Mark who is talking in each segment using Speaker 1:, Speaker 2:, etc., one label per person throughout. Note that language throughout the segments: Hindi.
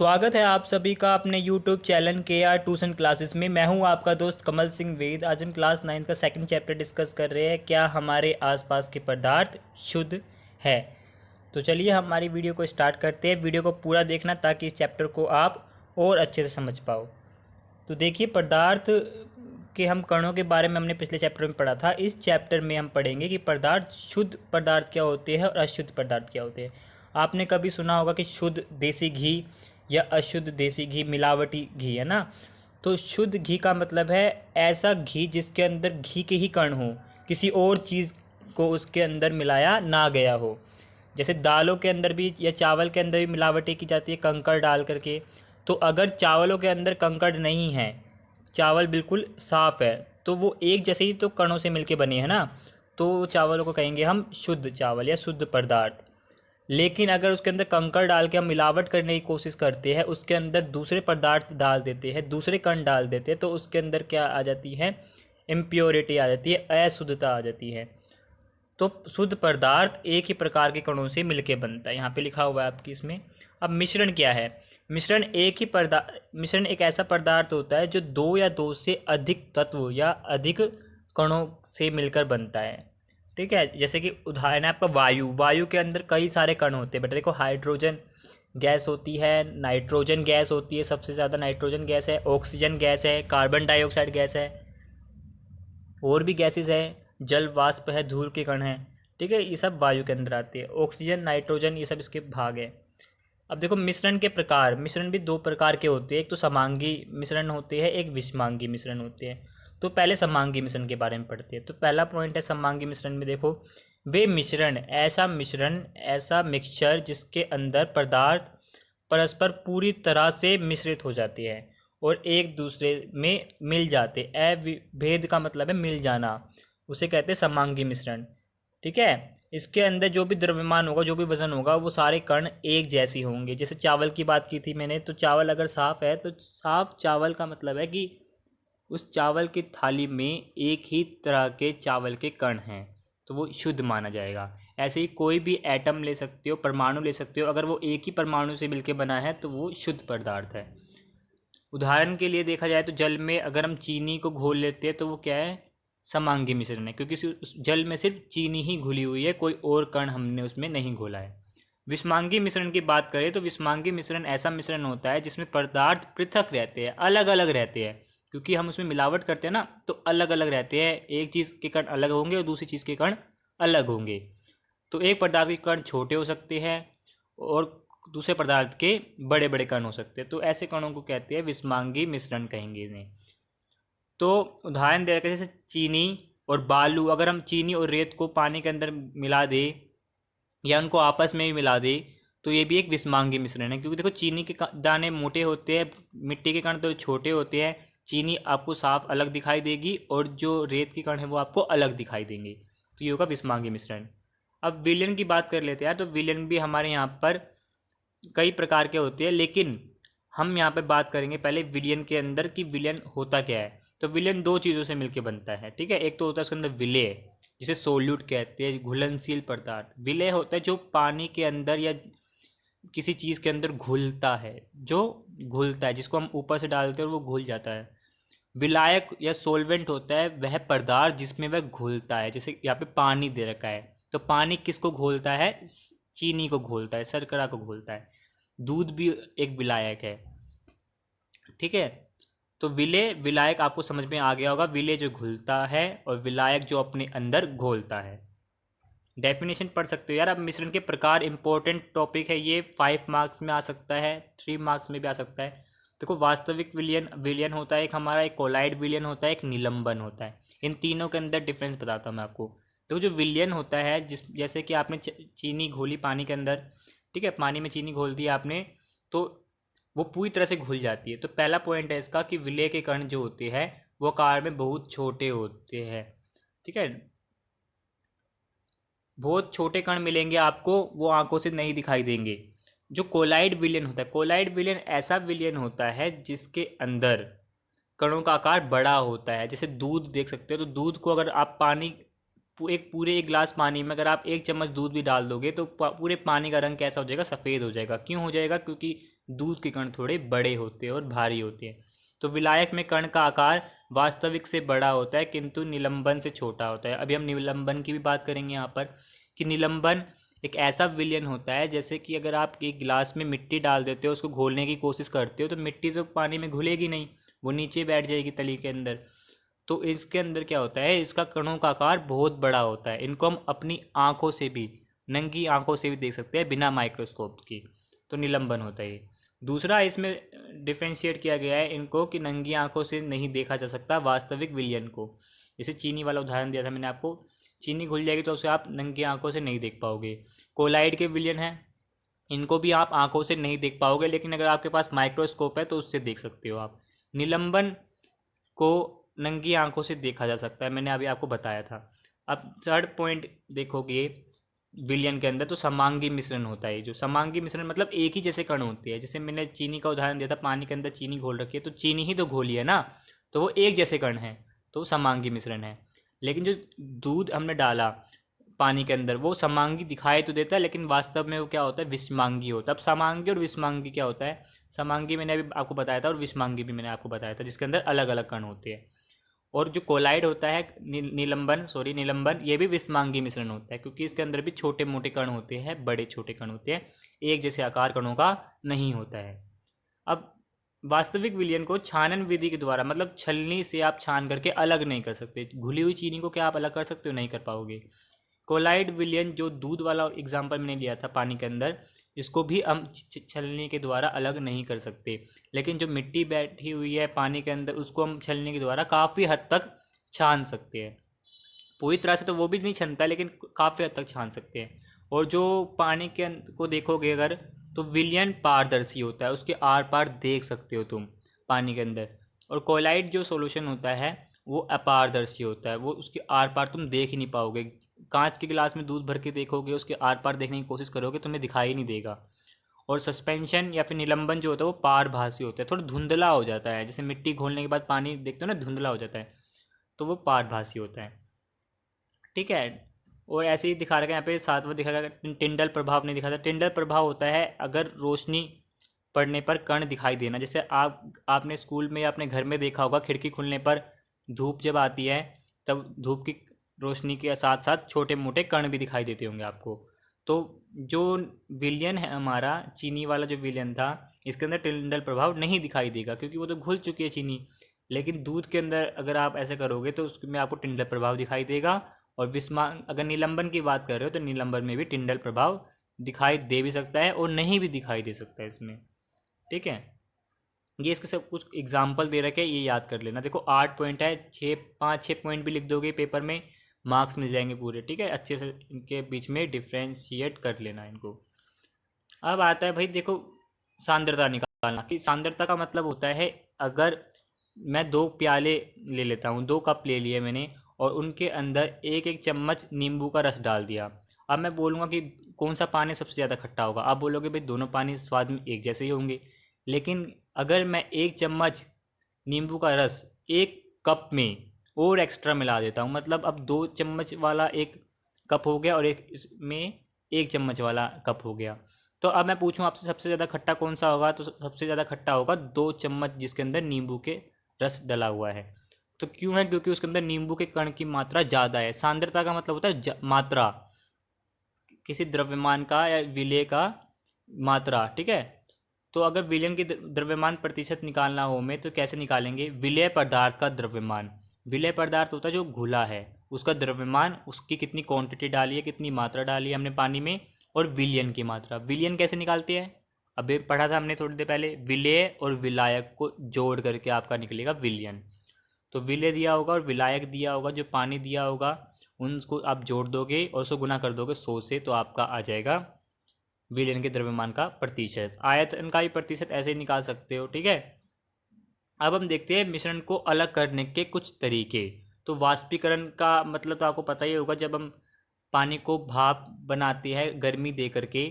Speaker 1: स्वागत है आप सभी का अपने YouTube चैनल के आर ट्यूशन क्लासेस में। मैं हूं आपका दोस्त कमल सिंह वेद। आज हम क्लास 9 का सेकंड चैप्टर डिस्कस कर रहे हैं, क्या हमारे आसपास के पदार्थ शुद्ध है। तो चलिए हमारी वीडियो को स्टार्ट करते हैं। वीडियो को पूरा देखना ताकि इस चैप्टर को आप और अच्छे से समझ पाओ। तो देखिए, पदार्थ के हम कणों के बारे में हमने पिछले चैप्टर में पढ़ा था। इस चैप्टर में हम पढ़ेंगे कि पदार्थ, शुद्ध पदार्थ क्या होते हैं और अशुद्ध पदार्थ क्या होते हैं। आपने कभी सुना होगा कि शुद्ध देसी घी या अशुद्ध देसी घी, मिलावटी घी, है ना। तो शुद्ध घी का मतलब है ऐसा घी जिसके अंदर घी के ही कण हो, किसी और चीज़ को उसके अंदर मिलाया ना गया हो। जैसे दालों के अंदर भी या चावल के अंदर भी मिलावटें की जाती है कंकड़ डाल करके। तो अगर चावलों के अंदर कंकड़ नहीं है, चावल बिल्कुल साफ़ है, तो वो एक जैसे ही तो कणों से मिलके बने हैं ना, तो चावलों को कहेंगे हम शुद्ध चावल या शुद्ध पदार्थ। लेकिन अगर उसके अंदर कंकड़ डाल के हम मिलावट करने की कोशिश करते हैं, उसके अंदर दूसरे पदार्थ डाल देते हैं, दूसरे कण डाल देते हैं, तो उसके अंदर क्या आ जाती है, इम्प्योरिटी आ जाती है, अशुद्धता आ जाती है। तो शुद्ध पदार्थ एक ही प्रकार के कणों से मिलके बनता है, यहाँ पे लिखा हुआ है आपकी इसमें। अब मिश्रण क्या है? मिश्रण एक ऐसा पदार्थ होता है जो दो या दो से अधिक तत्व या अधिक कणों से मिलकर बनता है। ठीक है, जैसे कि उदाहरण है आपका वायु। वायु के अंदर कई सारे कण होते हैं बेटा। देखो, हाइड्रोजन गैस होती है, नाइट्रोजन गैस होती है, सबसे ज़्यादा नाइट्रोजन गैस है, ऑक्सीजन गैस है, कार्बन डाइऑक्साइड गैस है, और भी गैसेस हैं, जल वाष्प है, धूल के कण हैं। ठीक है, ये सब वायु के अंदर आते हैं। ऑक्सीजन, नाइट्रोजन, ये सब इसके भाग हैं। अब देखो, मिश्रण के प्रकार। मिश्रण भी दो प्रकार के होते हैं, एक तो समांगी मिश्रण होते हैं, एक विषमांगी मिश्रण होते हैं। तो पहले समांगी मिश्रण के बारे में पढ़ते हैं। तो पहला पॉइंट है समांगी मिश्रण में, देखो, वे मिश्रण ऐसा मिक्सचर जिसके अंदर पदार्थ परस्पर पूरी तरह से मिश्रित हो जाते हैं और एक दूसरे में मिल जाते। अविभेद का मतलब है मिल जाना, उसे कहते हैं समांगी मिश्रण। ठीक है, इसके अंदर जो भी द्रव्यमान होगा, जो भी वजन होगा, वो सारे कण एक जैसे होंगे। जैसे चावल की बात की थी मैंने, तो चावल अगर साफ़ है तो साफ चावल का मतलब है कि उस चावल की थाली में एक ही तरह के चावल के कण हैं, तो वो शुद्ध माना जाएगा। ऐसे ही कोई भी एटम ले सकते हो, परमाणु ले सकते हो, अगर वो एक ही परमाणु से मिलकर बना है तो वो शुद्ध पदार्थ है। उदाहरण के लिए देखा जाए तो जल में अगर हम चीनी को घोल लेते हैं तो वो क्या है, समांगी मिश्रण है, क्योंकि उस जल में सिर्फ चीनी ही घुली हुई है, कोई और कण हमने उसमें नहीं घोला है। विषमांगी मिश्रण की बात करें तो विषमांगी मिश्रण ऐसा मिश्रण होता है जिसमें पदार्थ पृथक रहते हैं, अलग अलग रहते हैं, क्योंकि हम उसमें मिलावट करते हैं ना, तो अलग अलग रहते हैं। एक चीज़ के कण अलग होंगे और दूसरी चीज़ के कण अलग होंगे। तो एक पदार्थ के कण छोटे हो सकते हैं और दूसरे पदार्थ के बड़े बड़े कण हो सकते हैं, तो ऐसे कणों को कहते हैं विषमांगी मिश्रण कहेंगे इन्हें। तो उदाहरण दे रखे, जैसे चीनी और बालू, अगर हम चीनी और रेत को पानी के अंदर मिला दें या उनको आपस में भी मिला दें तो ये भी एक विषमांगी मिश्रण है, क्योंकि देखो चीनी के दाने मोटे होते हैं, मिट्टी के कण तो छोटे होते हैं। चीनी आपको साफ अलग दिखाई देगी और जो रेत के कण है वो आपको अलग दिखाई देंगे, तो ये होगा विषमांगी मिश्रण। अब विलयन की बात कर लेते हैं। तो विलयन भी हमारे यहाँ पर कई प्रकार के होते हैं, लेकिन हम यहाँ पे बात करेंगे पहले विलयन के अंदर कि विलयन होता क्या है। तो विलयन दो चीज़ों से मिलकर बनता है। ठीक है, एक तो होता है उसके अंदर विलेय, जिसे सोल्यूट कहते हैं, घुलनशील पदार्थ। विलेय होता है जो पानी के अंदर या किसी चीज़ के अंदर घुलता है, जो घुलता है, जिसको हम ऊपर से डालते हैं और वो घुल जाता है। विलायक या सोलवेंट होता है वह पदार्थ जिसमें वह घुलता है, जैसे यहाँ पे पानी दे रखा है, तो पानी किसको घोलता है, चीनी को घोलता है, शर्करा को घोलता है। दूध भी एक विलायक है। ठीक है, तो विलायक आपको समझ में आ गया होगा, विलेय जो घुलता है और विलायक जो अपने अंदर घोलता है। डेफिनेशन पढ़ सकते हो यार। अब मिश्रण के प्रकार इंपॉर्टेंट टॉपिक है ये, 5 मार्क्स में आ सकता है, 3 मार्क्स में भी आ सकता है। देखो, वास्तविक विलयन होता है एक हमारा, एक कोलाइड विलयन होता है, एक निलंबन होता है। इन तीनों के अंदर डिफरेंस बताता हूँ मैं आपको। देखो, जो विलयन होता है, जैसे कि आपने चीनी घोली पानी के अंदर, ठीक है, पानी में चीनी घोल दी आपने, तो वो पूरी तरह से घुल जाती है। तो पहला पॉइंट है इसका कि विलेय के कण जो होते हैं वो आकार में बहुत छोटे होते हैं। ठीक है, बहुत छोटे कण मिलेंगे आपको, वो आंखों से नहीं दिखाई देंगे। जो कोलाइड विलयन होता है, कोलाइड विलयन ऐसा विलयन होता है जिसके अंदर कणों का आकार बड़ा होता है। जैसे दूध देख सकते हो, तो दूध को अगर आप पूरे एक गिलास पानी में अगर आप 1 चम्मच दूध भी डाल दोगे तो पूरे पानी का रंग कैसा हो जाएगा, सफ़ेद हो जाएगा। क्यों हो जाएगा? क्योंकि दूध के कण थोड़े बड़े होते हैं और भारी होते हैं। तो विलायक में कण का आकार वास्तविक से बड़ा होता है किंतु निलंबन से छोटा होता है। अभी हम निलंबन की भी बात करेंगे यहाँ पर कि निलंबन एक ऐसा विलयन होता है जैसे कि अगर आप एक गिलास में मिट्टी डाल देते हो, उसको घोलने की कोशिश करते हो, तो मिट्टी तो पानी में घुलेगी नहीं, वो नीचे बैठ जाएगी तली के अंदर। तो इसके अंदर क्या होता है, इसका कणों का आकार बहुत बड़ा होता है। इनको हम अपनी आंखों से भी, नंगी आंखों से भी देख सकते हैं बिना माइक्रोस्कोप की। तो निलंबन होता है ये। दूसरा इसमें डिफ्रेंशिएट किया गया है इनको कि नंगी आंखों से नहीं देखा जा सकता वास्तविक विलयन को। जैसे चीनी वाला उदाहरण दिया था मैंने आपको, चीनी घुल जाएगी तो उसे आप नंगी आंखों से नहीं देख पाओगे। कोलाइड के विलयन हैं, इनको भी आप आंखों से नहीं देख पाओगे, लेकिन अगर आपके पास माइक्रोस्कोप है तो उससे देख सकते हो आप। निलंबन को नंगी आंखों से देखा जा सकता है, मैंने अभी आपको बताया था। अब थर्ड पॉइंट देखोगे विलयन के अंदर, तो समांगी मिश्रण होता है। जो समांगी मिश्रण मतलब एक ही जैसे कण होते हैं। जैसे मैंने चीनी का उदाहरण दिया था, पानी के अंदर चीनी घोल रखी है तो चीनी ही तो घोली है ना, तो वो एक जैसे कण हैं, तो समांगी मिश्रण है। लेकिन जो दूध हमने डाला पानी के अंदर, वो समांगी दिखाई तो देता है लेकिन वास्तव में वो क्या होता है, विषमांगी होता है। अब समांगी और विषमांगी क्या होता है, समांगी मैंने अभी आपको बताया था और विषमांगी भी मैंने आपको बताया था, जिसके अंदर अलग अलग कण होते हैं। और जो कोलाइड होता है, निलंबन, ये भी विषमांगी मिश्रण होता है, क्योंकि इसके अंदर भी छोटे मोटे कण होते हैं, बड़े छोटे कण होते हैं, एक जैसे आकार कणों का नहीं होता है। अब वास्तविक विलयन को छानन विधि के द्वारा, मतलब छलनी से आप छान करके अलग नहीं कर सकते। घुली हुई चीनी को क्या आप अलग कर सकते हो, नहीं कर पाओगे। कोलाइड विलयन जो दूध वाला एग्जाम्पल मैंने लिया था पानी के अंदर, इसको भी हम छलनी के द्वारा अलग नहीं कर सकते। लेकिन जो मिट्टी बैठी हुई है पानी के अंदर, उसको हम छलनी के द्वारा काफ़ी हद तक छान सकते हैं। पूरी तरह से तो वो भी नहीं छनता है, लेकिन काफ़ी हद तक छान सकते हैं। और जो पानी के को देखोगे अगर, तो विलयन पारदर्शी होता है, उसके आर पार देख सकते हो तुम पानी के अंदर। और कोलाइड जो सॉल्यूशन होता है वो अपारदर्शी होता है, वो उसके आर पार तुम देख ही नहीं पाओगे। कांच के गिलास में दूध भर के देखोगे, उसके आर पार देखने की कोशिश करोगे, तुम्हें दिखाई नहीं देगा। और सस्पेंशन या फिर निलंबन जो होता है वो पारभासी होता है, थोड़ा धुंधला हो जाता है। जैसे मिट्टी घोलने के बाद पानी देखते हो ना, धुंधला हो जाता है, तो वो पारभासी होता है। ठीक है। और ऐसे ही दिखा रखा है यहाँ पे, सातवां दिखा रखा है, टिंडल प्रभाव नहीं दिखा था। टिंडल प्रभाव होता है अगर रोशनी पड़ने पर कण दिखाई देना। जैसे आपने स्कूल में या अपने घर में देखा होगा, खिड़की खुलने पर धूप जब आती है तब धूप की रोशनी के साथ साथ छोटे मोटे कण भी दिखाई देते होंगे आपको। तो जो विलयन है हमारा, चीनी वाला जो विलयन था, इसके अंदर टिंडल प्रभाव नहीं दिखाई देगा क्योंकि वो तो घुल चुकी है चीनी। लेकिन दूध के अंदर अगर आप ऐसे करोगे तो उसमें आपको टिंडल प्रभाव दिखाई देगा। और विस्मांग, अगर निलंबन की बात कर रहे हो तो निलंबन में भी टिंडल प्रभाव दिखाई दे भी सकता है और नहीं भी दिखाई दे सकता है इसमें। ठीक है। ये इसके सब कुछ एग्जाम्पल दे रखे हैं, ये याद कर लेना। देखो 8 पॉइंट है, 5-6 पॉइंट भी लिख दोगे पेपर में, मार्क्स मिल जाएंगे पूरे। ठीक है, अच्छे से इनके बीच में डिफ्रेंशिएट कर लेना इनको। अब आता है भाई देखो, सांद्रता निकालना। कि सांद्रता का मतलब होता है, अगर मैं 2 प्याले ले लेता हूँ, 2 कप ले लिए मैंने, और उनके अंदर एक एक चम्मच नींबू का रस डाल दिया। अब मैं बोलूँगा कि कौन सा पानी सबसे ज़्यादा खट्टा होगा, आप बोलोगे भाई दोनों पानी स्वाद में एक जैसे ही होंगे। लेकिन अगर मैं 1 चम्मच नींबू का रस 1 कप में और एक्स्ट्रा मिला देता हूँ, मतलब अब 2 चम्मच वाला 1 कप हो गया और एक इसमें 1 चम्मच वाला कप हो गया। तो अब मैं पूछूं आपसे, सबसे ज़्यादा खट्टा कौन सा होगा, तो सबसे ज़्यादा खट्टा होगा 2 चम्मच जिसके अंदर नींबू के रस डला हुआ है। तो क्यों है, क्योंकि उसके अंदर नींबू के कण की मात्रा ज़्यादा है। सांद्रता का मतलब होता है मात्रा, किसी द्रव्यमान का या विलेय का मात्रा। ठीक है। तो अगर विलयन की द्रव्यमान प्रतिशत निकालना हो हमें, तो कैसे निकालेंगे, विलेय पदार्थ का द्रव्यमान। विलेय पदार्थ होता है जो घुला है, उसका द्रव्यमान, उसकी कितनी क्वांटिटी डाली है, कितनी मात्रा डाली है हमने पानी में, और विलयन की मात्रा। विलयन कैसे निकालते हैं, अभी पढ़ा था हमने थोड़ी देर पहले, विलेय और विलायक को जोड़ करके आपका निकलेगा विलयन। तो विलेय दिया होगा और विलायक दिया होगा, जो पानी दिया होगा उनको आप जोड़ दोगे और उसको गुना कर दोगे 100 से, तो आपका आ जाएगा विलयन के द्रव्यमान का प्रतिशत। आयतन का भी प्रतिशत ऐसे ही निकाल सकते हो। ठीक है। अब हम देखते हैं मिश्रण को अलग करने के कुछ तरीके। तो वाष्पीकरण का मतलब तो आपको पता ही होगा, जब हम पानी को भाप बनाते हैं गर्मी दे करके,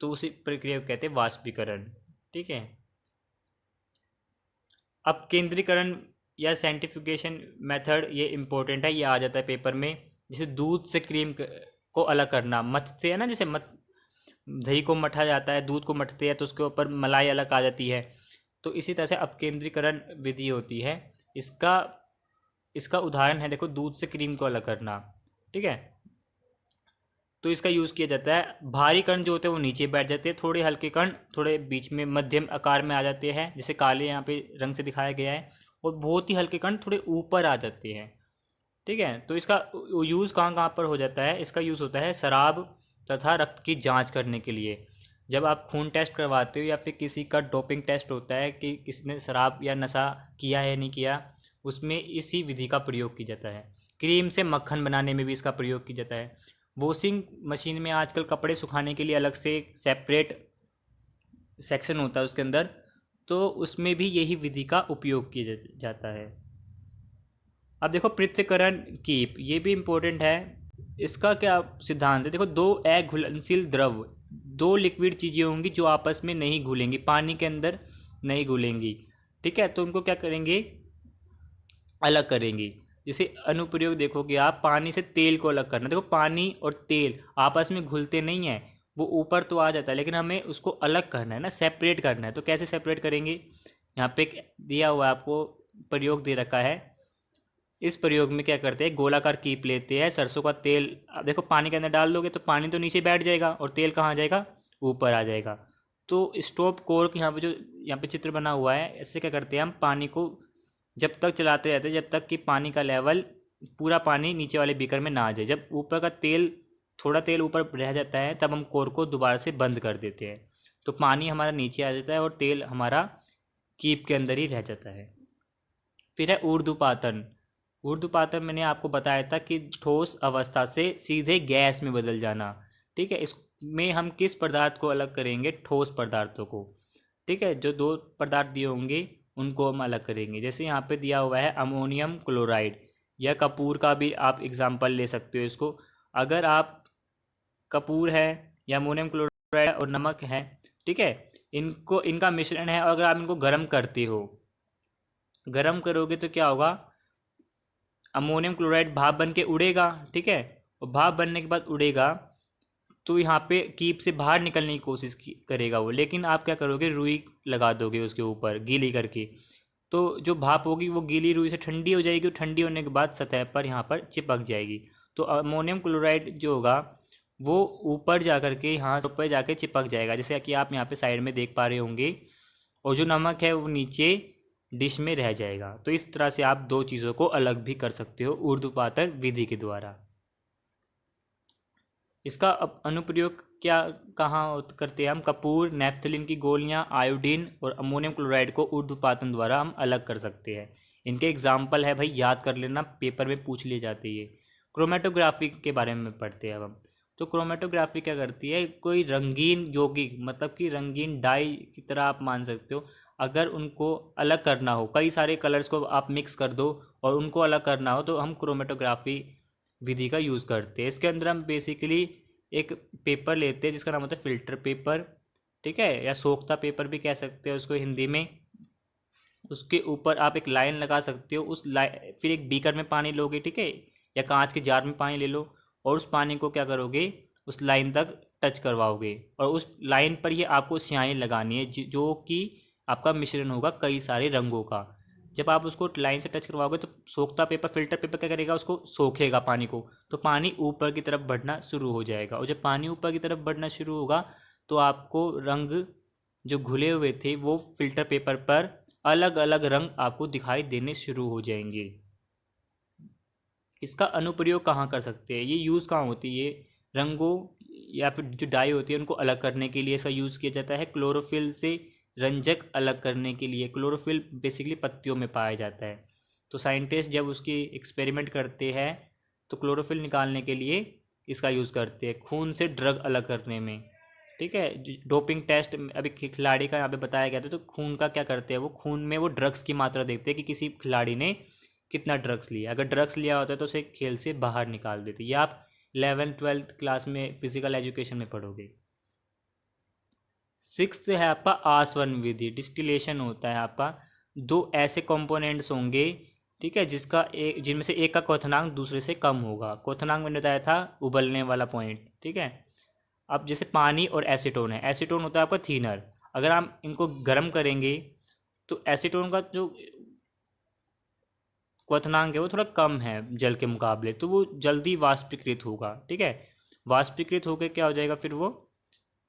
Speaker 1: तो उसी प्रक्रिया को कहते हैं वाष्पीकरण। ठीक है। अब केंद्रीकरण या सेंट्रीफ्यूगेशन मेथड, ये इंपॉर्टेंट है, ये आ जाता है पेपर में। जैसे दूध से क्रीम को अलग करना, मथते हैं ना, जैसे दही को मथा जाता है, दूध को मथते हैं तो उसके ऊपर मलाई अलग आ जाती है। तो इसी तरह से अपकेंद्रीकरण विधि होती है। इसका इसका उदाहरण है, देखो, दूध से क्रीम को अलग करना। ठीक है, तो इसका यूज़ किया जाता है। भारी कण जो होते हैं वो नीचे बैठ जाते हैं, थोड़े हल्के कण थोड़े बीच में मध्यम आकार में आ जाते हैं, जैसे काले यहाँ पे रंग से दिखाया गया है, और बहुत ही हल्के कण थोड़े ऊपर आ जाते हैं। ठीक है, तो इसका यूज़ कहाँ कहाँ पर हो जाता है? इसका यूज़ होता है शराब तथा रक्त की जांच करने के लिए। जब आप खून टेस्ट करवाते हो या फिर किसी का डोपिंग टेस्ट होता है कि किसी ने शराब या नशा किया है या नहीं किया, उसमें इसी विधि का प्रयोग किया जाता है। क्रीम से मक्खन बनाने में भी इसका प्रयोग किया जाता है। वॉशिंग मशीन में आजकल कपड़े सुखाने के लिए अलग से सेपरेट सेक्शन होता है उसके अंदर, तो उसमें भी यही विधि का उपयोग किया जाता है। अब देखो पृथक्करण कीप, ये भी इम्पोर्टेंट है। इसका क्या सिद्धांत है? देखो, दो अघुलनशील द्रव, दो लिक्विड चीज़ें होंगी जो आपस में नहीं घुलेंगी, पानी के अंदर नहीं घुलेंगी। ठीक है, तो उनको क्या करेंगे? अलग करेंगी। जैसे अनुप्रयोग देखोगे आप, पानी से तेल को अलग करना। देखो, पानी और तेल आपस में घुलते नहीं हैं, वो ऊपर तो आ जाता है, लेकिन हमें उसको अलग करना है ना, सेपरेट करना है। तो कैसे सेपरेट करेंगे? यहाँ पे एक दिया हुआ है आपको, प्रयोग दे रखा है। इस प्रयोग में क्या करते हैं? गोलाकार कीप लेते हैं, सरसों का तेल, अब देखो पानी के अंदर डाल दोगे तो पानी तो नीचे बैठ जाएगा और तेल कहाँ आ जाएगा? ऊपर आ जाएगा। तो स्टॉप कोर्क यहाँ पे जो यहाँ पे चित्र बना हुआ है, इससे क्या करते हैं? हम पानी को जब तक चलाते रहते हैं जब तक कि पानी का लेवल, पूरा पानी नीचे वाले बीकर में ना आ जाए। जब ऊपर का तेल, थोड़ा तेल ऊपर रह जाता है, तब हम कोर को दोबारा से बंद कर देते हैं, तो पानी हमारा नीचे आ जाता है और तेल हमारा कीप के अंदर ही रह जाता है। फिर है ऊर्ध्वपातन। ऊर्ध्वपातन मैंने आपको बताया था कि ठोस अवस्था से सीधे गैस में बदल जाना। ठीक है, इसमें हम किस पदार्थ को अलग करेंगे? ठोस पदार्थों को। ठीक है, जो दो पदार्थ दिए होंगे उनको हम अलग करेंगे। जैसे यहाँ पे दिया हुआ है अमोनियम क्लोराइड, या कपूर का भी आप एग्जाम्पल ले सकते हो इसको। अगर आप कपूर है या अमोनियम क्लोराइड और नमक है, ठीक है, इनको, इनका मिश्रण है, और अगर आप इनको गर्म करते हो, गर्म करोगे तो क्या होगा? अमोनियम क्लोराइड भाप बन के उड़ेगा। ठीक है, और भाप बनने के बाद उड़ेगा तो यहाँ पे कीप से बाहर निकलने की कोशिश करेगा वो, लेकिन आप क्या करोगे? रुई लगा दोगे उसके ऊपर गीली करके, तो जो भाप होगी वो गीली रुई से ठंडी हो जाएगी, और ठंडी होने के बाद सतह पर यहाँ पर चिपक जाएगी। तो अमोनियम क्लोराइड जो होगा वो ऊपर जा कर के यहाँ ऊपर जाके चिपक जाएगा, जैसे कि आप यहाँ पे साइड में देख पा रहे होंगे, और जो नमक है वो नीचे डिश में रह जाएगा। तो इस तरह से आप दो चीज़ों को अलग भी कर सकते हो ऊर्ध्वपातन विधि के द्वारा। इसका अनुप्रयोग क्या, कहाँ करते हैं हम? कपूर, नेफ्थलीन की गोलियां, आयोडीन और अमोनियम क्लोराइड को ऊर्ध्वपातन द्वारा हम अलग कर सकते हैं। इनके एग्जाम्पल है भाई, याद कर लेना, पेपर में पूछ लिए जाते हैं। क्रोमेटोग्राफी के बारे में पढ़ते हैं अब हम। तो क्रोमेटोग्राफी क्या करती है? कोई रंगीन यौगिक, मतलब कि रंगीन डाई की तरह आप मान सकते हो, अगर उनको अलग करना हो, कई सारे कलर्स को आप मिक्स कर दो और उनको अलग करना हो, तो हम क्रोमेटोग्राफी विधि का यूज़ करते हैं। इसके अंदर हम बेसिकली एक पेपर लेते हैं जिसका नाम होता है फिल्टर पेपर। ठीक है, या सोखता पेपर भी कह सकते हैं उसको हिंदी में। उसके ऊपर आप एक लाइन लगा सकते हो, उस लाइन, फिर एक बीकर में पानी लोगे, ठीक है, या कांच के जार में पानी ले लो, और उस पानी को क्या करोगे? उस लाइन तक टच करवाओगे, और उस लाइन पर ये आपको स्याही लगानी है, जो कि आपका मिश्रण होगा कई सारे रंगों का। जब आप उसको लाइन से टच करवाओगे तो सोखता पेपर, फिल्टर पेपर क्या करेगा? उसको सोखेगा पानी को, तो पानी ऊपर की तरफ बढ़ना शुरू हो जाएगा, और जब पानी ऊपर की तरफ बढ़ना शुरू होगा तो आपको रंग जो घुले हुए थे वो फिल्टर पेपर पर अलग अलग रंग आपको दिखाई देने शुरू हो जाएंगे। इसका अनुप्रयोग कहाँ कर सकते हैं? ये यूज़ कहाँ होती है? रंगों या फिर जो डाई होती है उनको अलग करने के लिए इसका यूज़ किया जाता है। क्लोरोफिल से रंजक अलग करने के लिए, क्लोरोफिल बेसिकली पत्तियों में पाया जाता है, तो साइंटिस्ट जब उसकी एक्सपेरिमेंट करते हैं तो क्लोरोफिल निकालने के लिए इसका यूज़ करते हैं। खून से ड्रग अलग करने में, ठीक है, डोपिंग टेस्ट अभी खिलाड़ी का यहाँ पे बताया गया था, तो खून का क्या करते हैं? वो खून में वो ड्रग्स की मात्रा देखते हैं कि किसी खिलाड़ी ने कितना ड्रग्स लिया। अगर ड्रग्स लिया होता है तो उसे खेल से बाहर निकाल देते। ये आप 11th-12th क्लास में फिजिकल एजुकेशन में पढ़ोगे। सिक्स्थ है आपका आसवन विधि, डिस्टिलेशन होता है आपका। दो ऐसे कंपोनेंट्स होंगे, ठीक है, जिसका एक, जिनमें से एक का क्वथनांक दूसरे से कम होगा। क्वथनांक मैंने बताया था उबलने वाला पॉइंट, ठीक है। अब जैसे पानी और एसीटोन है, एसीटोन होता है आपका थीनर, अगर आप इनको गर्म करेंगे तो एसीटोन का जो क्वथनांक है वो थोड़ा कम है जल के मुकाबले, तो वो जल्दी वाष्पीकृत होगा। ठीक है, वाष्पीकृत होकर क्या हो जाएगा, फिर वो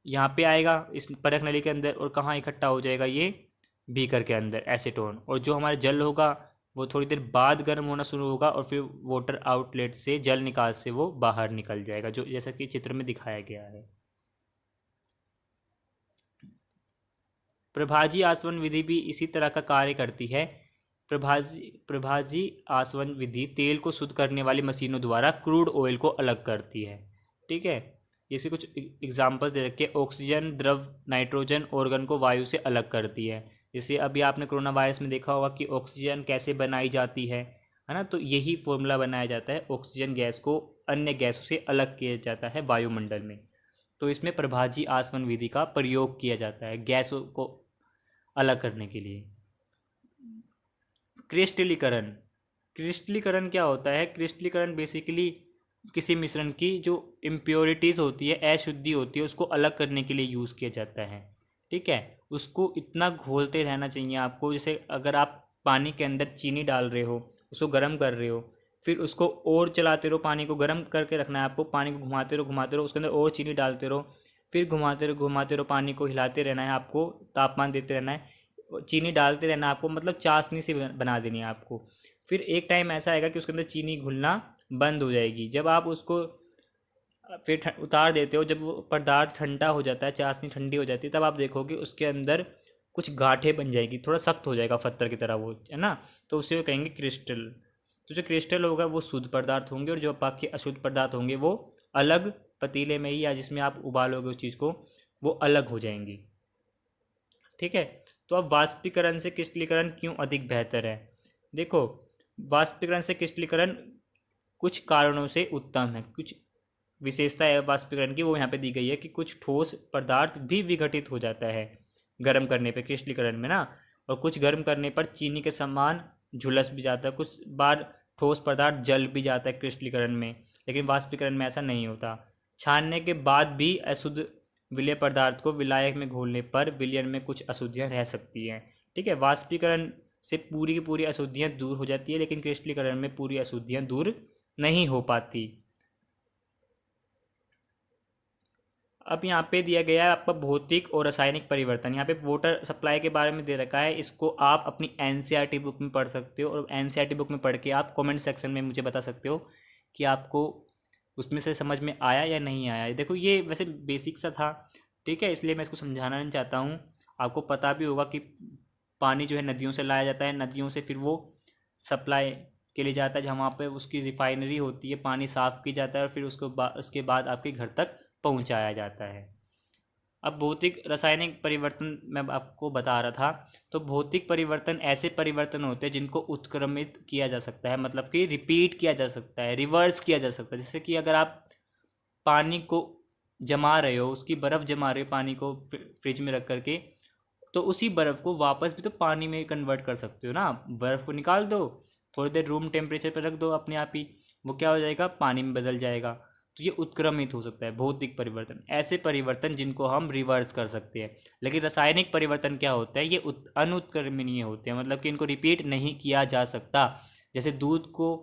Speaker 1: यहाँ पे आएगा इस परख नली के अंदर, और कहाँ इकट्ठा हो जाएगा, ये बीकर के अंदर एसीटोन। और जो हमारा जल होगा वो थोड़ी देर बाद गर्म होना शुरू होगा, और फिर वाटर आउटलेट से, जल निकास से वो बाहर निकल जाएगा, जो जैसा कि चित्र में दिखाया गया है। प्रभाजी आसवन विधि भी इसी तरह का कार्य करती है। प्रभाजी आसवन विधि तेल को शुद्ध करने वाली मशीनों द्वारा क्रूड ऑयल को अलग करती है। ठीक है, जैसे कुछ एग्जांपल्स दे रखे, ऑक्सीजन द्रव नाइट्रोजन ऑर्गन को वायु से अलग करती है। जैसे अभी आपने कोरोना वायरस में देखा होगा कि ऑक्सीजन कैसे बनाई जाती है ना, तो यही फॉर्मूला बनाया जाता है, ऑक्सीजन गैस को अन्य गैसों से अलग किया जाता है वायुमंडल में। तो इसमें प्रभाजी आसवन विधि का प्रयोग किया जाता है गैसों को अलग करने के लिए। क्रिस्टलीकरण, क्रिस्टलीकरण क्या होता है, क्रिस्टलीकरण बेसिकली किसी मिश्रण की जो इम्प्योरिटीज़ होती है, अशुद्धि होती है, उसको अलग करने के लिए यूज़ किया जाता है। ठीक है, उसको इतना घोलते रहना चाहिए आपको, जैसे अगर आप पानी के अंदर चीनी डाल रहे हो, उसको गर्म कर रहे हो, फिर उसको और चलाते रहो, पानी को गर्म करके रखना है आपको, पानी को घुमाते रहो, उसके अंदर और चीनी डालते रहो, फिर घुमाते रहो, पानी को हिलाते रहना है आपको, तापमान देते रहना है, चीनी डालते रहना है आपको, मतलब चाशनी से बना देनी है आपको। फिर एक टाइम ऐसा आएगा कि उसके अंदर चीनी घुलना बंद हो जाएगी। जब आप उसको फिर उतार देते हो, जब वो पदार्थ ठंडा हो जाता है, चाशनी ठंडी हो जाती है, तब आप देखोगे उसके अंदर कुछ गांठें बन जाएगी, थोड़ा सख्त हो जाएगा पत्थर की तरह वो, है ना, तो उसे वो कहेंगे क्रिस्टल। तो जो क्रिस्टल होगा वो शुद्ध पदार्थ होंगे, और जो बाकी अशुद्ध पदार्थ होंगे वो अलग पतीले में ही, या जिसमें आप उबालोगे उस चीज़ को, वो अलग हो जाएंगी। ठीक है, तो अब वाष्पीकरण से क्रिस्टलीकरण क्यों अधिक बेहतर है। देखो, वाष्पीकरण से क्रिस्टलीकरण कुछ कारणों से उत्तम है। कुछ विशेषता है वाष्पीकरण की, वो यहाँ पे दी गई है कि कुछ ठोस पदार्थ भी विघटित हो जाता है गर्म करने पे, क्रिस्टलीकरण में ना, और कुछ गर्म करने पर चीनी के समान झुलस भी जाता है, कुछ बार ठोस पदार्थ जल भी जाता है क्रिस्टलीकरण में, लेकिन वाष्पीकरण में ऐसा नहीं होता। छानने के बाद भी अशुद्ध विलय पदार्थ को विलायक में घोलने पर विलयन में कुछ अशुद्धियाँ रह सकती हैं। ठीक है, वाष्पीकरण से पूरी की पूरी अशुद्धियाँ दूर हो जाती है, लेकिन क्रिस्टलीकरण में पूरी अशुद्धियाँ दूर नहीं हो पाती। अब यहाँ पे दिया गया है आपका भौतिक और रासायनिक परिवर्तन। यहाँ पे वाटर सप्लाई के बारे में दे रखा है, इसको आप अपनी एनसीईआरटी बुक में पढ़ सकते हो, और एनसीईआरटी बुक में पढ़ के आप कमेंट सेक्शन में मुझे बता सकते हो कि आपको उसमें से समझ में आया या नहीं आया। देखो, ये वैसे बेसिक सा था, ठीक है, इसलिए मैं इसको समझाना नहीं चाहता हूँ। आपको पता भी होगा कि पानी जो है नदियों से लाया जाता है, नदियों से फिर वो सप्लाई के लिए जाता है, जहाँ पे उसकी रिफाइनरी होती है, पानी साफ़ की जाता है, और फिर उसके बाद आपके घर तक पहुंचाया जाता है। अब भौतिक रासायनिक परिवर्तन मैं आपको बता रहा था, तो भौतिक परिवर्तन ऐसे परिवर्तन होते हैं जिनको उत्क्रमित किया जा सकता है, मतलब कि रिपीट किया जा सकता है, रिवर्स किया जा सकता है। जैसे कि अगर आप पानी को जमा रहे हो, उसकी बर्फ़ जमा रहे हो पानी को फ्रिज में रख करके, तो उसी बर्फ़ को वापस भी तो पानी में कन्वर्ट कर सकते हो ना। बर्फ़ को निकाल दो, थोड़ी देर रूम टेम्परेचर पर रख दो, अपने आप ही वो क्या हो जाएगा, पानी में बदल जाएगा। तो ये उत्क्रमित हो सकता है भौतिक परिवर्तन, ऐसे परिवर्तन जिनको हम रिवर्स कर सकते हैं। लेकिन रासायनिक परिवर्तन क्या होता है, ये अनुत्क्रमणीय होते हैं, मतलब कि इनको रिपीट नहीं किया जा सकता। जैसे दूध को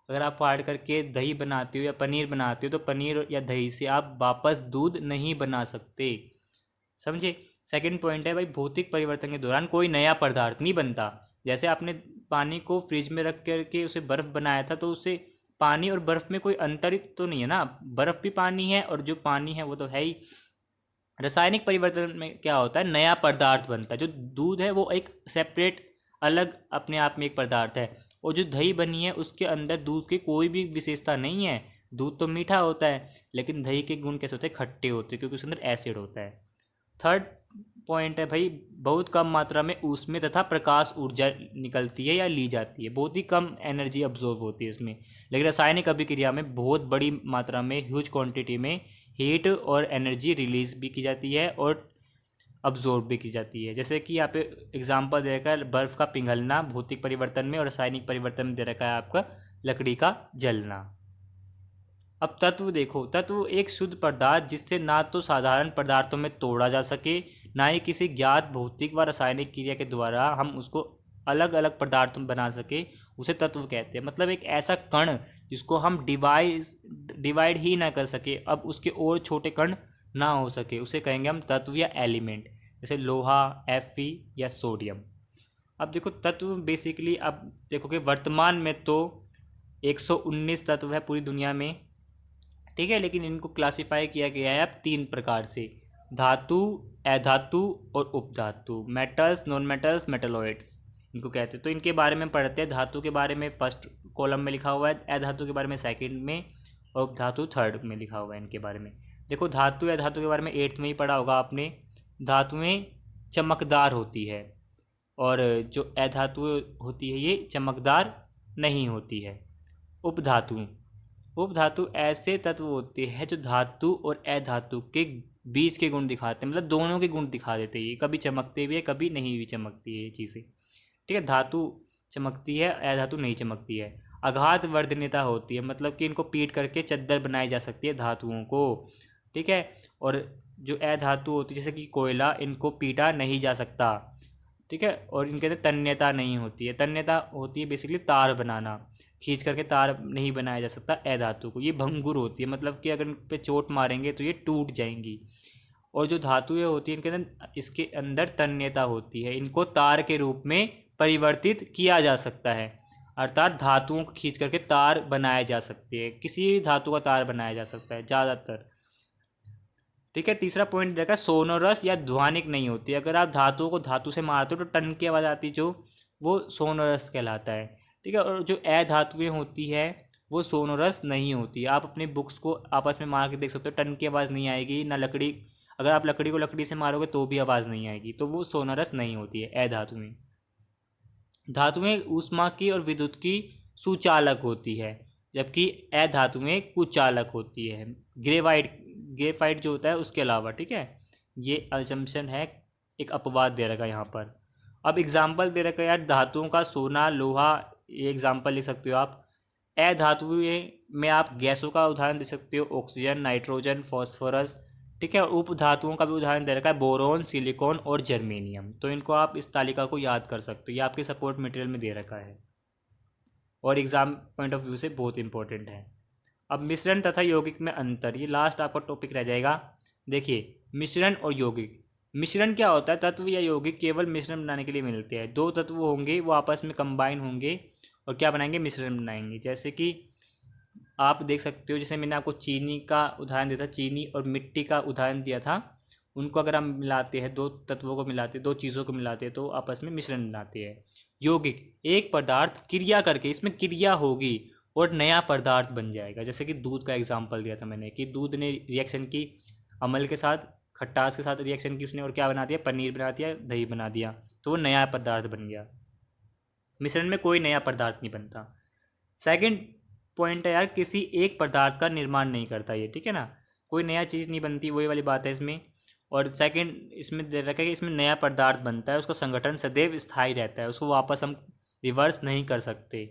Speaker 1: अगर आप फाड़ करके दही बनाते हो या पनीर बनाते हो, तो पनीर या दही से आप वापस दूध नहीं बना सकते, समझे। सेकंड पॉइंट है भाई, भौतिक परिवर्तन के दौरान कोई नया पदार्थ नहीं बनता। जैसे आपने पानी को फ्रिज में रख करके उसे बर्फ़ बनाया था, तो उससे पानी और बर्फ़ में कोई अंतर तो नहीं है ना, बर्फ़ भी पानी है और जो पानी है वो तो है ही। रासायनिक परिवर्तन में क्या होता है, नया पदार्थ बनता है। जो दूध है वो एक सेपरेट, अलग अपने आप में एक पदार्थ है, और जो दही बनी है उसके अंदर दूध की कोई भी विशेषता नहीं है। दूध तो मीठा होता है, लेकिन दही के गुण कैसे होते हैं, खट्टे होते हैं, क्योंकि उसके अंदर एसिड होता है। थर्ड पॉइंट है भाई, बहुत कम मात्रा में ऊष्मीय तथा प्रकाश ऊर्जा निकलती है या ली जाती है, बहुत ही कम एनर्जी अब्जॉर्व होती है इसमें। लेकिन रासायनिक अभिक्रिया में बहुत बड़ी मात्रा में, ह्यूज क्वांटिटी में हीट और एनर्जी रिलीज भी की जाती है और अब्जॉर्ब भी की जाती है। जैसे कि यहाँ पे एग्जांपल दे रखा है बर्फ़ का पिघलना भौतिक परिवर्तन में, और रासायनिक परिवर्तन में दे रखा है आपका लकड़ी का जलना। अब तत्व देखो, तत्व एक शुद्ध पदार्थ जिससे ना तो साधारण पदार्थों में तोड़ा जा सके, ना ही किसी ज्ञात भौतिक व रासायनिक क्रिया के द्वारा हम उसको अलग अलग पदार्थों में बना सके, उसे तत्व कहते हैं। मतलब एक ऐसा कण जिसको हम डिवाइड ही ना कर सके, अब उसके और छोटे कण ना हो सके, उसे कहेंगे हम तत्व या एलिमेंट। जैसे लोहा, Fe या सोडियम। अब देखो तत्व बेसिकली, अब देखो कि वर्तमान में तो 119 तत्व है पूरी दुनिया में, ठीक है, लेकिन इनको क्लासिफाई किया गया है अब 3 प्रकार से: धातु, अधातु और उपधातु। मेटल्स, नॉन मेटल्स, मेटलॉइड्स इनको कहते हैं। तो इनके बारे में पढ़ते हैं। धातु के बारे में फर्स्ट कॉलम में लिखा हुआ है, अधातु के बारे में सेकंड में, और उपधातु थर्ड में लिखा हुआ है इनके बारे में। देखो धातु या धातु के बारे में 8th में ही पढ़ा होगा आपने। धातुएं चमकदार होती है, और जो अधातु होती है ये चमकदार नहीं होती है। उपधातु, उपधातु ऐसे तत्व होते हैं जो धातु और अधातु के बीच के गुण दिखाते हैं, मतलब दोनों के गुण दिखा देते हैं। ये कभी चमकते भी है, कभी नहीं भी चमकती है ये चीज़ें, ठीक है। धातु चमकती है, अधातु नहीं चमकती है। अघात वर्धनीयता होती है, मतलब कि इनको पीट करके चद्दर बनाई जा सकती है धातुओं को, ठीक है। और जो अधातु होती है जैसे कि कोयला, इनको पीटा नहीं जा सकता, ठीक है। और इनके अंदर तन्यता नहीं होती है। तन्यता होती है बेसिकली तार बनाना, खींच करके तार नहीं बनाया जा सकता अधातु को। ये भंगुर होती है, मतलब कि अगर इन पे चोट मारेंगे तो ये टूट जाएंगी। और जो धातुएं होती हैं इनके अंदर, इसके अंदर तन्यता होती है, इनको तार के रूप में परिवर्तित किया जा सकता है, अर्थात धातुओं को खींच करके तार बनाए जा सकते हैं। किसी भी धातु का तार बनाया जा सकता है ज़्यादातर, ठीक है। तीसरा पॉइंट देखा, सोनोरस या ध्वनिक नहीं होती। अगर आप धातुओं को धातु से मारते हो तो टन की आवाज़ आती है, जो वो सोनोरस कहलाता है, ठीक है। और जो अधातुएं होती है वो सोनोरस नहीं होती। आप अपनी बुक्स को आपस में मार के देख सकते हो, टन की आवाज़ नहीं आएगी ना। लकड़ी, अगर आप लकड़ी को लकड़ी से मारोगे तो भी आवाज़ नहीं आएगी, तो वो सोनोरस नहीं होती है अधातुएं। धातुएं ऊष्मा की और विद्युत की सुचालक होती है, जबकि अधातुएं कुचालक होती है, ग्रेफाइट जो होता है उसके अलावा, ठीक है। ये असम्पशन है, एक अपवाद दे रखा है यहाँ पर। अब एग्जाम्पल दे रखा है यार, धातुओं का सोना, लोहा, ये एग्जाम्पल लिख सकते हो आप। अधातुएं में आप गैसों का उदाहरण दे सकते हो, ऑक्सीजन, नाइट्रोजन, फॉस्फोरस, ठीक है। और उपधातुओं का भी उदाहरण दे रखा है, बोरोन, सिलिकॉन और जर्मेनियम। तो इनको आप इस तालिका को याद कर सकते हो, ये आपके सपोर्ट मटेरियल में दे रखा है और एग्जाम पॉइंट ऑफ व्यू से बहुत इंपॉर्टेंट है। अब मिश्रण तथा यौगिक में अंतर, ये लास्ट आपका टॉपिक रह जाएगा। देखिए मिश्रण और यौगिक, मिश्रण क्या होता है? तत्व या यौगिक केवल मिश्रण बनाने के लिए मिलते हैं। दो तत्व होंगे, वो आपस में कंबाइन होंगे और क्या बनाएंगे? मिश्रण बनाएंगे। जैसे कि आप देख सकते हो, जैसे मैंने आपको चीनी का उदाहरण दिया था, चीनी और मिट्टी का उदाहरण दिया था। उनको अगर हम मिलाते हैं, दो तत्वों को मिलाते हैं, दो चीज़ों को मिलाते हैं, तो आपस में मिश्रण बनाते हैं। यौगिक, एक पदार्थ क्रिया करके, इसमें क्रिया होगी और नया पदार्थ बन जाएगा। जैसे कि दूध का एग्जाम्पल दिया था मैंने, कि दूध ने रिएक्शन की, अमल के साथ, खट्टास के साथ रिएक्शन की उसने, और क्या बना दिया? पनीर बना दिया, दही बना दिया, तो वो नया पदार्थ बन गया। मिश्रण में कोई नया पदार्थ नहीं बनता। सेकंड पॉइंट है यार, किसी एक पदार्थ का निर्माण नहीं करता ये, ठीक है ना, कोई नया चीज़ नहीं बनती, वही वाली बात है इसमें। और सेकंड इसमें दे रखा है कि इसमें नया पदार्थ बनता है, उसका संगठन सदैव स्थायी रहता है, उसको वापस हम रिवर्स नहीं कर सकते।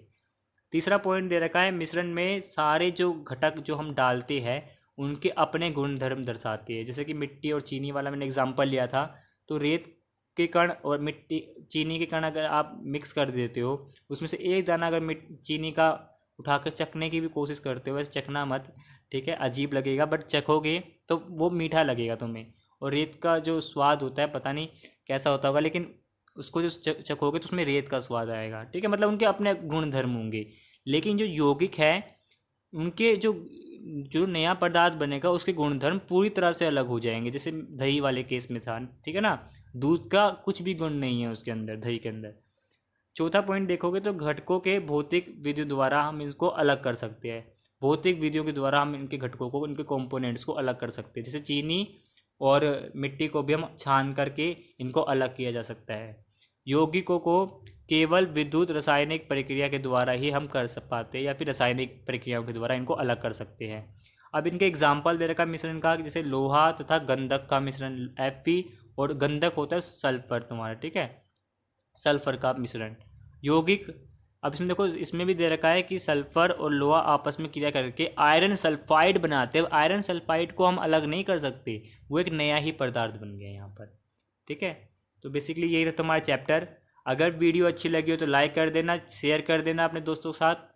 Speaker 1: तीसरा पॉइंट दे रखा है, मिश्रण में सारे जो घटक जो हम डालते हैं उनके अपने गुण धर्म दर्शाते हैं। जैसे कि मिट्टी और चीनी वाला मैंने एग्जाम्पल लिया था, तो रेत के कण और मिट्टी, चीनी के कण अगर आप मिक्स कर देते हो, उसमें से एक दाना अगर चीनी का उठाकर चखने की भी कोशिश करते हो, वैसे चखना मत, ठीक है, अजीब लगेगा, बट चखोगे तो वो मीठा लगेगा तुम्हें। और रेत का जो स्वाद होता है पता नहीं कैसा होता होगा, लेकिन उसको जो चखोगे तो उसमें रेत का स्वाद आएगा, ठीक है। मतलब उनके अपने गुण धर्म होंगे। लेकिन जो यौगिक है, उनके जो जो नया पदार्थ बनेगा उसके गुणधर्म पूरी तरह से अलग हो जाएंगे। जैसे दही वाले केस में था, ठीक है ना, दूध का कुछ भी गुण नहीं है उसके अंदर, दही के अंदर। चौथा पॉइंट देखोगे तो घटकों के भौतिक विधियों द्वारा हम इसको अलग कर सकते हैं। भौतिक विधियों के द्वारा हम इनके घटकों को, इनके कंपोनेंट्स को अलग कर सकते हैं। जैसे चीनी और मिट्टी को भी हम छान करके इनको अलग किया जा सकता है। यौगिकों को केवल विद्युत रासायनिक प्रक्रिया के द्वारा ही हम कर पाते हैं, या फिर रासायनिक प्रक्रियाओं के द्वारा इनको अलग कर सकते हैं। अब इनके एग्जाम्पल दे रखा मिश्रण का, जैसे लोहा तथा गंधक का मिश्रण, Fe, और गंधक होता है सल्फर तुम्हारा, ठीक है, सल्फर का मिश्रण। यौगिक अब इसमें देखो, इसमें भी दे रखा है कि सल्फर और लोहा आपस में क्रिया करके आयरन सल्फाइड बनाते हैं। आयरन सल्फाइड को हम अलग नहीं कर सकते, वो एक नया ही पदार्थ बन गया यहाँ पर। ठीक है, तो बेसिकली यही था तुम्हारा चैप्टर। अगर वीडियो अच्छी लगी हो तो लाइक कर देना, शेयर कर देना अपने दोस्तों के साथ।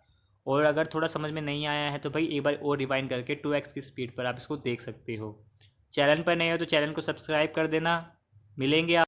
Speaker 1: और अगर थोड़ा समझ में नहीं आया है तो भाई एक बार और रिवाइंड करके 2x की स्पीड पर आप इसको देख सकते हो। चैनल पर नए हो तो चैनल को सब्सक्राइब कर देना। मिलेंगे आप